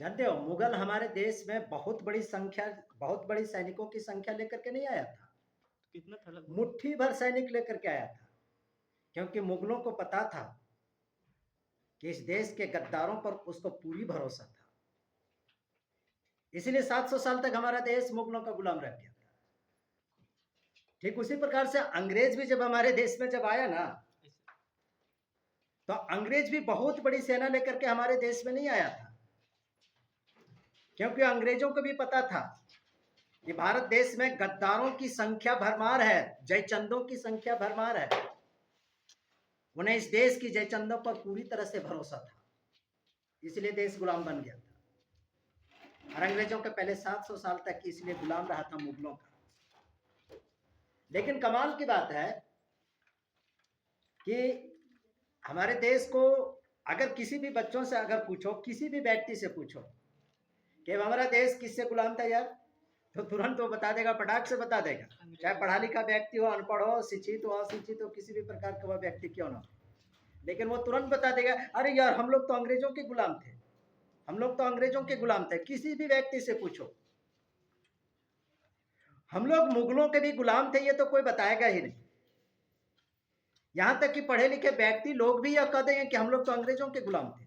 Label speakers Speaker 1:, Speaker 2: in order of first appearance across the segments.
Speaker 1: जानते हो मुगल हमारे देश में बहुत बड़ी सैनिकों की संख्या लेकर के नहीं आया था।
Speaker 2: कितना था लगभग?
Speaker 1: मुट्ठी भर सैनिक लेकर के आया था, क्योंकि मुगलों को पता था कि इस देश के गद्दारों पर उसको पूरी भरोसा था। इसलिए 700 साल तक हमारा देश मुगलों का गुलाम रह गया था। ठीक उसी प्रकार से अंग्रेज भी जब हमारे देश में जब आया ना, तो अंग्रेज भी बहुत बड़ी सेना लेकर के हमारे देश में नहीं आया था, क्योंकि अंग्रेजों को भी पता था कि भारत देश में गद्दारों की संख्या भरमार है, जयचंदों की संख्या भरमार है। उन्हें इस देश की जयचंदों पर पूरी तरह से भरोसा था, इसलिए देश गुलाम बन गया था। और अंग्रेजों के पहले 700 साल तक इसलिए गुलाम रहा था मुगलों का। लेकिन कमाल की बात है कि हमारे देश को अगर किसी भी बच्चों से अगर पूछो, किसी भी व्यक्ति से पूछो कि हमारा देश किससे गुलाम था यार, तो तुरंत वो बता देगा, पटाख से बता देगा। चाहे पढ़ा लिखा व्यक्ति हो, अनपढ़ हो, शिक्षित हो, अशिक्षित हो, किसी भी प्रकार का वह व्यक्ति क्यों ना हो, लेकिन वो तुरंत बता देगा, अरे यार हम लोग तो अंग्रेजों के गुलाम थे, हम लोग तो अंग्रेजों के गुलाम थे। किसी भी व्यक्ति से पूछो, हम लोग मुगलों के भी गुलाम थे, ये तो कोई बताएगा ही नहीं। यहां तक कि पढ़े लिखे व्यक्ति लोग भी यह कह देंगे कि हम लोग तो अंग्रेजों के गुलाम थे।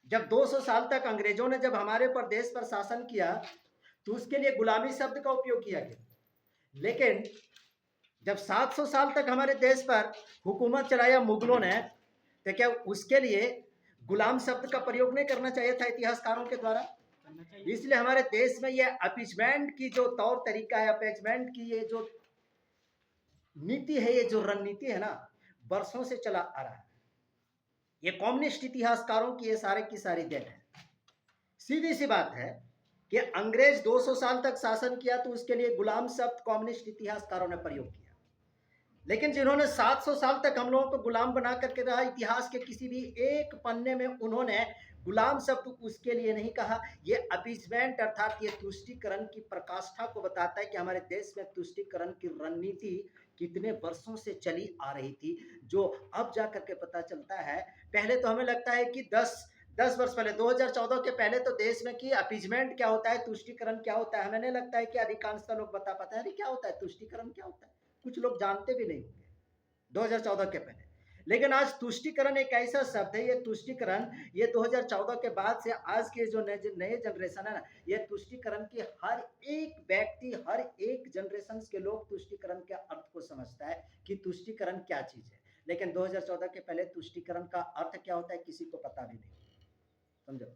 Speaker 1: जब 200 साल तक अंग्रेजों ने जब हमारे प्रदेश पर शासन किया, तो उसके लिए गुलामी शब्द का उपयोग किया गया। लेकिन जब 700 साल तक हमारे देश पर हुकूमत चलाया मुगलों ने, तो क्या उसके लिए गुलाम शब्द का प्रयोग नहीं करना चाहिए था इतिहासकारों के द्वारा? इसलिए हमारे देश में ये अपीजमेंट की जो तौर तरीका है, अपीजमेंट की ये जो नीति है, ये जो रणनीति है ना, वर्षों से चला आ रहा है। ये कम्युनिस्ट इतिहासकारों की ये सारे की सारी देन है। सीधी सी बात है कि अंग्रेज 200 साल तक शासन किया, तो उसके लिए गुलाम शब्द कम्युनिस्ट इतिहासकारों ने प्रयोग किया। लेकिन जिन्होंने 700 साल तक हम लोगों को गुलाम बना करके रहा, इतिहास के किसी भी एक पन्ने में उन्होंने गुलाम शब्द उसके लिए नहीं कहा। ये अपीजमेंट अर्थात ये तुष्टीकरण की प्रकाष्ठा को बताता है कि हमारे देश में तुष्टीकरण की रणनीति कितने वर्षों से चली आ रही थी, जो अब जाकर के पता चलता है। पहले तो हमें लगता है कि 10 वर्ष पहले, 2014 के पहले तो देश में कि अपीजमेंट क्या होता है, तुष्टीकरण क्या होता है, हमें नहीं लगता है कि अधिकांशतः लोग बता पाते हैं अरे क्या होता है, तुष्टीकरण क्या होता है। कुछ लोग जानते भी नहीं होंगे 2014 के पहले। लेकिन आज तुष्टीकरण एक ऐसा शब्द है, ये तुष्टीकरण ये 2014 के बाद से आज के जो नए जनरेशन है ना, ये तुष्टीकरण की हर एक व्यक्ति, हर एक जनरेशन के लोग तुष्टीकरण के अर्थ को समझता है कि तुष्टीकरण क्या चीज है। लेकिन 2014 के पहले तुष्टीकरण का अर्थ क्या होता है किसी को पता भी नहीं। समझो।